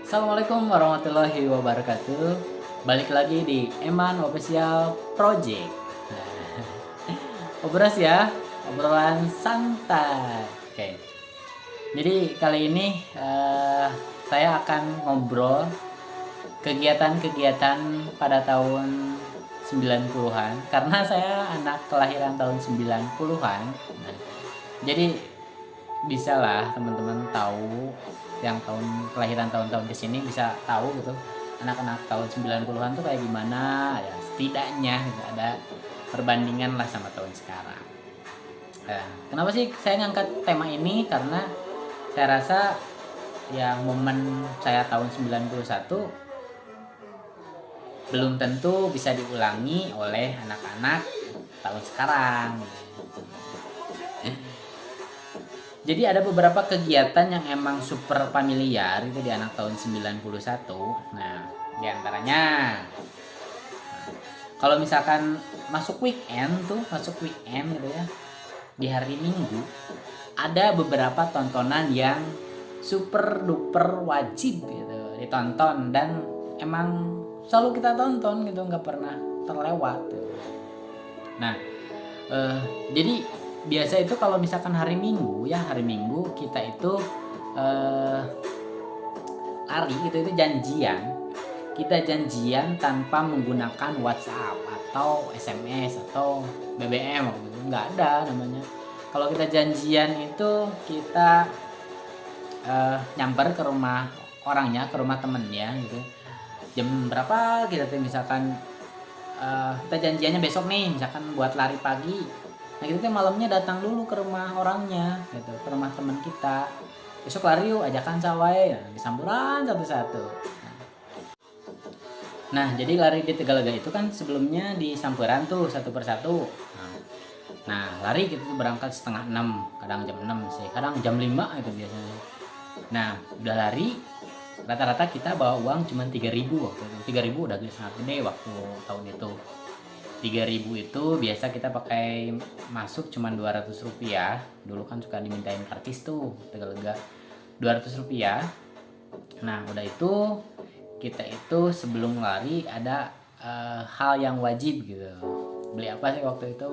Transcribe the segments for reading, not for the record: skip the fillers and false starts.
Assalamualaikum warahmatullahi wabarakatuh. Balik lagi di Eman Official Project. Obras ya, obrolan santai. Oke. Jadi kali ini saya akan ngobrol kegiatan-kegiatan pada tahun 90-an karena saya anak kelahiran tahun 90-an. Nah, jadi bisa lah teman-teman tahu yang kelahiran tahun-tahun kesini bisa tahu gitu anak-anak tahun 90-an tuh kayak gimana ya, setidaknya gitu, ada perbandingan lah sama tahun sekarang. Kenapa sih saya ngangkat tema ini? Karena saya rasa ya momen saya tahun 91 belum tentu bisa diulangi oleh anak-anak tahun sekarang. Jadi ada beberapa kegiatan yang emang super familiar itu di anak tahun 91. Nah, diantaranya kalau misalkan masuk weekend gitu ya, di hari Minggu ada beberapa tontonan yang super duper wajib gitu ditonton dan emang selalu kita tonton gitu, nggak pernah terlewat gitu. Nah, jadi biasa itu kalau misalkan hari Minggu kita itu lari itu kita janjian tanpa menggunakan WhatsApp atau SMS atau BBM gitu, nggak ada namanya. Kalau kita janjian itu kita nyamper ke rumah orangnya, ke rumah temennya gitu. Jam berapa kita tuh misalkan kita janjiannya besok nih, misalkan buat lari pagi. Nah kita tuh malamnya datang dulu ke rumah orangnya gitu, ke rumah teman kita. Besok lari yuk, ajakan sawai, nah, disamburan satu-satu. Nah jadi lari di Tegalaga itu kan sebelumnya di sampuran tuh satu persatu. Nah lari kita tuh berangkat setengah 6, kadang jam 6 sih, kadang jam 5 itu biasanya. Nah udah lari, rata-rata kita bawa uang cuma 3.000 waktu itu. 3.000 udah sangat gede waktu tahun itu. 3.000 itu biasa kita pakai masuk cuma 200 rupiah. Dulu kan suka dimintain kartis tuh Tegalega 200 rupiah. Nah udah itu kita itu sebelum lari ada hal yang wajib gitu. Beli apa sih waktu itu?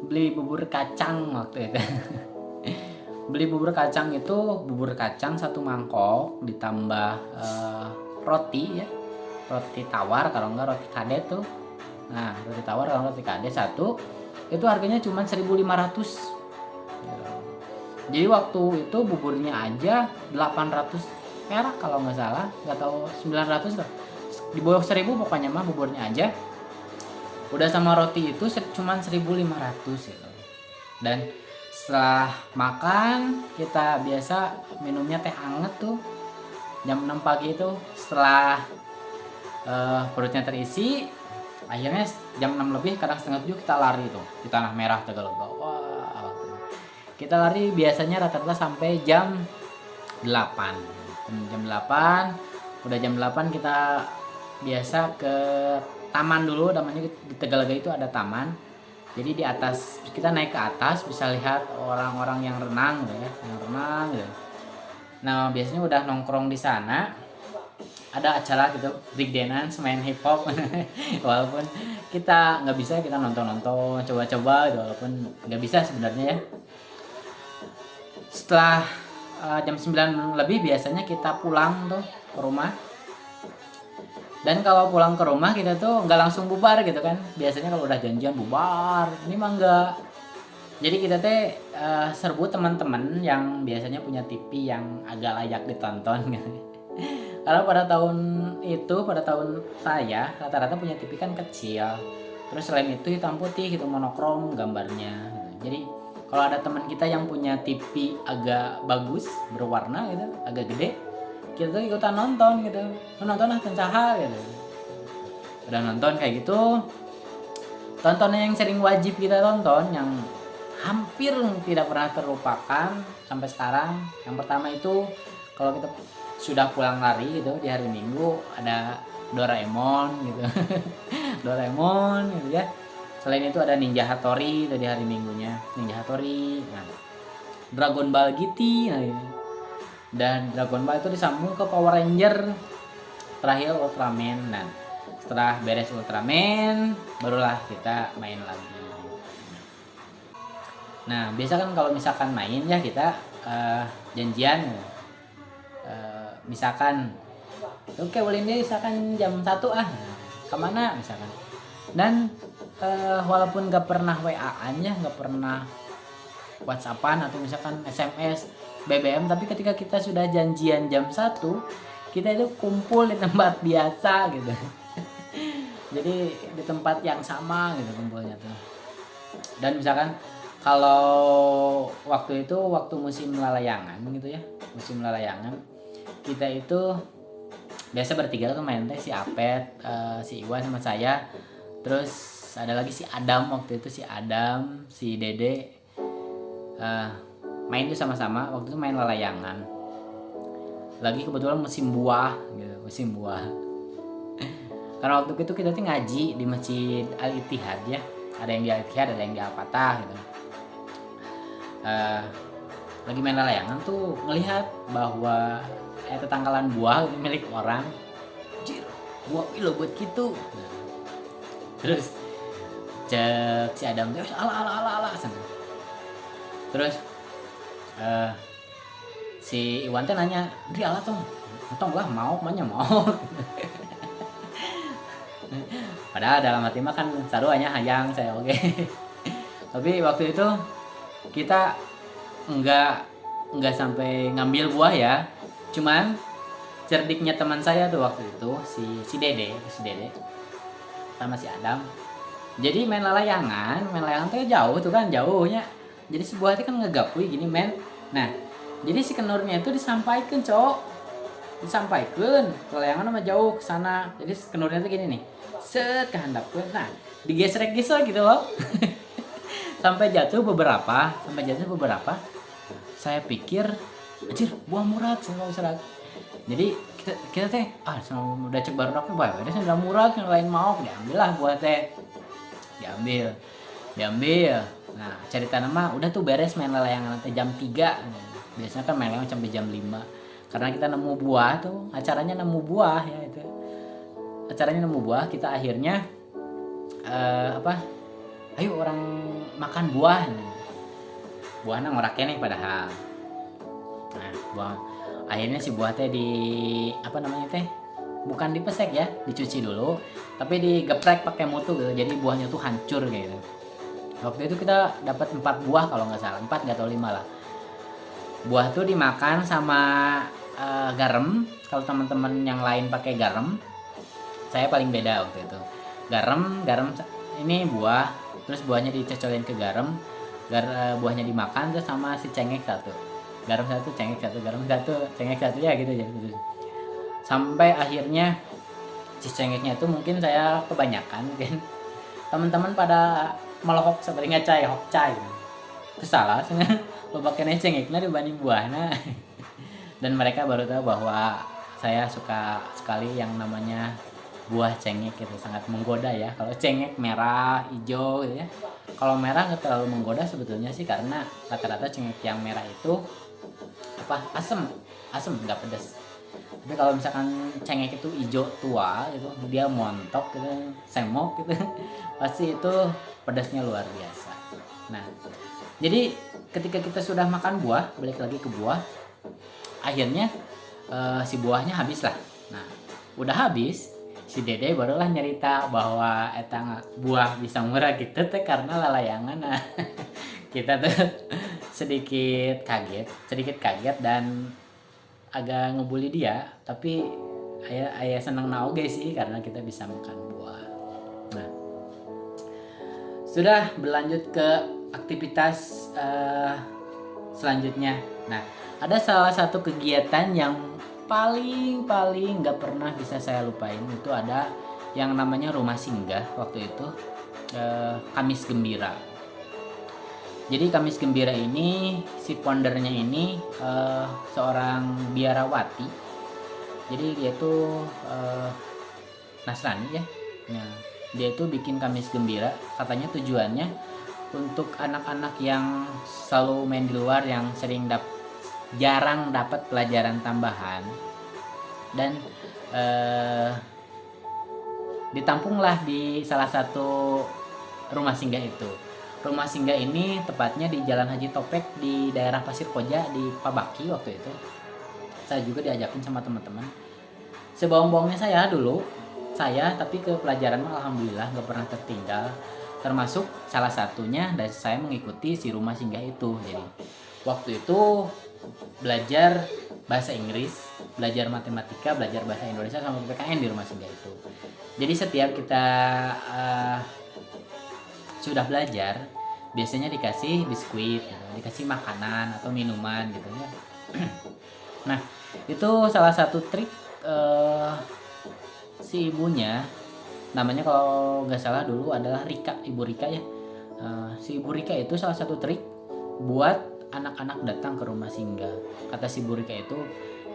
Beli bubur kacang waktu itu. Beli bubur kacang itu bubur kacang satu mangkok ditambah roti ya, roti tawar kalau enggak roti kadet tuh. Nah roti tawar kalau roti kadet satu itu harganya cuma 1.500. Jadi waktu itu buburnya aja 800 perak kalau nggak salah, nggak tahu 900 lah, di bawah 1.000 pokoknya mah buburnya aja. Udah sama roti itu cuma 1.500 gitu. Dan setelah makan kita biasa minumnya teh anget tuh jam 6 pagi itu. Setelah perutnya terisi, akhirnya jam 6 lebih kadang setengah 7 kita lari tuh di Tanah Merah Tegalega. Wah, kita lari biasanya rata-rata sampai jam 8. Jam 8, udah jam 8 kita biasa ke taman dulu, namanya di Tegalega itu ada taman. Jadi di atas kita naik ke atas bisa lihat orang-orang yang renang gitu ya, gitu. Nah biasanya udah nongkrong di sana, ada acara gitu break dance, main hip hop. Walaupun kita nggak bisa, kita nonton coba-coba gitu, walaupun nggak bisa sebenarnya ya. Setelah jam 9 lebih biasanya kita pulang tuh ke rumah. Dan kalau pulang ke rumah kita tuh nggak langsung bubar gitu kan. Biasanya kalau udah janjian bubar, ini mah enggak. Jadi kita teh serbu teman-teman yang biasanya punya TV yang agak layak ditonton gitu. Karena pada tahun saya rata-rata punya TV kan kecil. Terus selain itu hitam putih gitu, monokrom gambarnya. Jadi kalau ada teman kita yang punya TV agak bagus, berwarna gitu, agak gede, kita tuh ikutan nonton gitu. Nonton tencaha gitu. Udah nonton kayak gitu. Tontonan yang sering wajib kita tonton, yang hampir tidak pernah terlupakan sampai sekarang. Yang pertama itu kalau kita sudah pulang lari gitu di hari Minggu, ada Doraemon gitu. Doraemon gitu ya. Selain itu ada Ninja Hattori itu di hari Minggunya, Ninja Hattori. Nah, Dragon Ball GT. Nah, Dan Dragon Ball itu disambung ke Power Ranger, terakhir Ultraman. Nah, setelah beres Ultraman barulah kita main lagi. Nah, biasa kan kalau misalkan main ya kita janjian, misalkan oke boleh ini misalkan jam 1 kemana misalkan. Dan walaupun gak pernah WA-an ya, gak pernah WhatsAppan atau misalkan SMS BBM, tapi ketika kita sudah janjian jam 1, kita itu kumpul di tempat biasa gitu. Jadi di tempat yang sama gitu kumpulnya tuh. Dan misalkan kalau waktu itu waktu musim lalayangan gitu ya, musim lalayangan kita itu biasa bertiga tuh main teh, si Apet, si Iwan sama saya, terus ada lagi si Adam, waktu itu si Adam, si Dede, main tuh sama-sama. Waktu itu main lalayangan, lagi kebetulan musim buah gitu, musim buah. Karena waktu itu kita tuh ngaji di Masjid Al Ittihad ya, ada yang di Al Ittihad, ada yang di Al Fatah gitu. Lagi main lalayangan tuh ngelihat bahwa tetangkalan buah itu milik orang. Anjir, buah lo buat gitu. Terus cek si Adam tuh ala sana. Terus si Iwan teh nanya, "Dri ala tong lah mau banyak mau." Padahal dalam hati mah kan saruanya hayang saya oke. Tapi waktu itu kita enggak sampai ngambil buah ya. Cuman cerdiknya teman saya tuh waktu itu si Dede sama si Adam. Jadi main lalayangan tuh jauh tuh kan, jauhnya. Jadi si buah itu kan ngegapui gini men. Nah, jadi si kenurnya itu disampaikan, Cok. Disampaikan lalayangan sama jauh ke sana. Jadi si kenurnya tuh gini nih. Set ke handapkeun. Nah, digesrek-gesrek gitu loh. Sampai jatuh beberapa. Saya pikir anjir buah murad sama usah. Jadi kita teh sama udah cek baru bae ada sendal murad yang lain mau diambil lah buah teh. Diambil. Nah, cerita nama udah tuh beres main lalayangan teh jam 3. Biasanya kan main lalayangan sampai jam 5. Karena kita nemu buah tuh, acaranya nemu buah ya itu. Acaranya nemu buah, kita akhirnya ayo orang makan buah. Buahnya ngorak keneh padahal. Nah, buah akhirnya si buah teh di bukan dipesek ya, dicuci dulu, tapi digeprek pakai mutu gitu. Jadi buahnya tuh hancur kayak gitu. Waktu itu kita dapat 4 buah kalau nggak salah, 4 nggak tahu 5 lah. Buah tuh dimakan sama garam. Kalau teman-teman yang lain pakai garam, saya paling beda waktu itu. Garam ini buah, terus buahnya dicocolin ke garam. Buahnya dimakan terus sama si cengek satu. Garam satu, cengek satu, garam satu, cengek satu ya gitu aja. Sampai akhirnya si cengeknya itu mungkin saya kebanyakan mungkin. Teman-teman pada melohok seperti ngacai hokcai. Itu salah sebenarnya. Lo pakai cengeknya dibanding buahnya. Dan mereka baru tahu bahwa saya suka sekali yang namanya buah cengek, itu sangat menggoda ya. Kalau cengek merah, hijau gitu ya. Kalau merah nggak terlalu menggoda sebetulnya sih, karena rata-rata cengek yang merah itu asam nggak pedas. Tapi kalau misalkan cengek itu hijau tua itu dia montok gitu, semok gitu, pasti itu pedasnya luar biasa. Nah, jadi ketika kita sudah makan buah, balik lagi ke buah, akhirnya si buahnya habis lah. Nah, udah habis, si Dede barulah nyerita bahwa buah bisa murah gitu teh karena lalayangan. Nah, kita tuh sedikit kaget dan agak ngebully dia, tapi ayah seneng naoge sih karena kita bisa makan buah. Nah, sudah berlanjut ke aktivitas selanjutnya. Nah, ada salah satu kegiatan yang paling nggak pernah bisa saya lupain, itu ada yang namanya rumah singgah. Waktu itu Kamis Gembira. Jadi Kamis Gembira ini si foundernya ini seorang biarawati. Jadi dia tuh Nasrani ya. Nah, dia tuh bikin Kamis Gembira, katanya tujuannya untuk anak-anak yang selalu main di luar, yang sering jarang dapat pelajaran tambahan dan ditampunglah di salah satu rumah singgah itu. Rumah singgah ini tepatnya di Jalan Haji Topek di daerah Pasir Koja di Pabaki waktu itu. Saya juga diajakin sama teman-teman. Sebohong-bohongnya saya dulu, tapi ke pelajaran alhamdulillah nggak pernah tertinggal. Termasuk salah satunya dari saya mengikuti si rumah singgah itu. Jadi waktu itu belajar bahasa Inggris, belajar matematika, belajar bahasa Indonesia sama PPKN di rumah singgah itu. Jadi setiap kita sudah belajar, biasanya dikasih biskuit, gitu, dikasih makanan atau minuman gitu ya. Nah, itu salah satu trik si ibunya, namanya kalau nggak salah dulu adalah Rika, Ibu Rika ya. Si Ibu Rika itu salah satu trik buat anak-anak datang ke rumah singgah. Kata si Ibu Rika itu,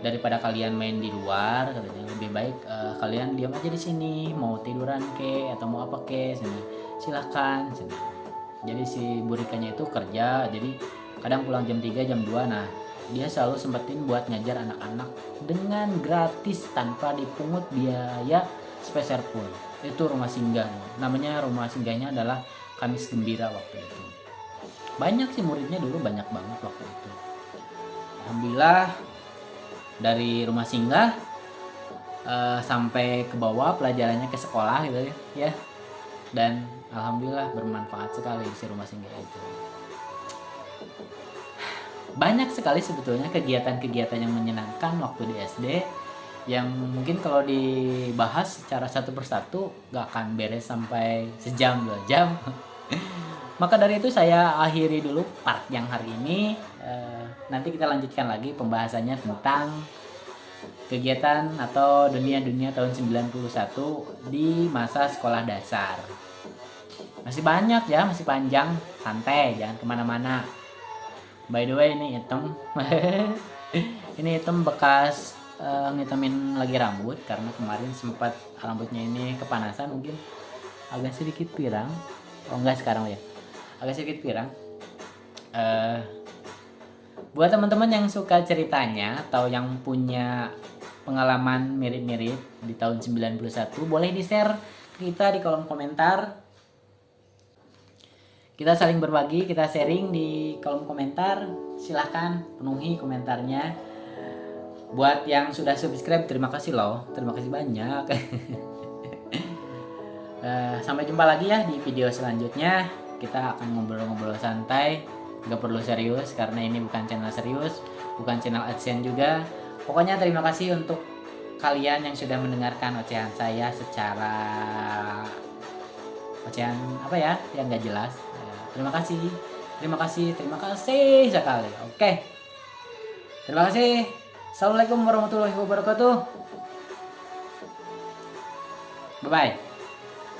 daripada kalian main di luar, katanya lebih baik kalian diam aja di sini, mau tiduran ke atau mau apa ke sini silahkan sini. Jadi si Ibu Rikanya itu kerja, jadi kadang pulang jam 3 jam 2. Nah, dia selalu sempetin buat ngajar anak-anak dengan gratis tanpa dipungut biaya sepeser pun. Itu rumah singgah, namanya rumah singgahnya adalah Kamis Gembira waktu itu. Banyak sih muridnya dulu, banyak banget waktu itu. Alhamdulillah dari rumah singgah sampai ke bawah pelajarannya ke sekolah gitu ya. Dan alhamdulillah bermanfaat sekali si rumah singgah itu. Banyak sekali sebetulnya kegiatan-kegiatan yang menyenangkan waktu di SD yang mungkin kalau dibahas secara satu persatu gak akan beres sampai sejam 2 jam. Maka dari itu saya akhiri dulu part yang hari ini. Nanti kita lanjutkan lagi pembahasannya tentang kegiatan atau dunia-dunia tahun 91 di masa sekolah dasar. Masih banyak ya, masih panjang, santai, jangan kemana-mana. By the way, ini hitam. Ini hitam bekas ngitamin lagi rambut karena kemarin sempat rambutnya ini kepanasan, mungkin agak sedikit pirang. Oh enggak sekarang ya, agak sedikit pirang. Buat teman-teman yang suka ceritanya atau yang punya pengalaman mirip-mirip di tahun 91, boleh di-share ke kita di kolom komentar. Kita saling berbagi, kita sharing di kolom komentar. Silahkan penuhi komentarnya. Buat yang sudah subscribe, terima kasih loh, terima kasih banyak. Sampai jumpa lagi ya di video selanjutnya. Kita akan ngobrol-ngobrol santai, gak perlu serius karena ini bukan channel serius, bukan channel AdSense juga. Pokoknya terima kasih untuk kalian yang sudah mendengarkan ocehan saya secara ocehan apa ya, yang gak jelas. Terima kasih sekali. Oke. Terima kasih. Assalamualaikum warahmatullahi wabarakatuh. Bye bye.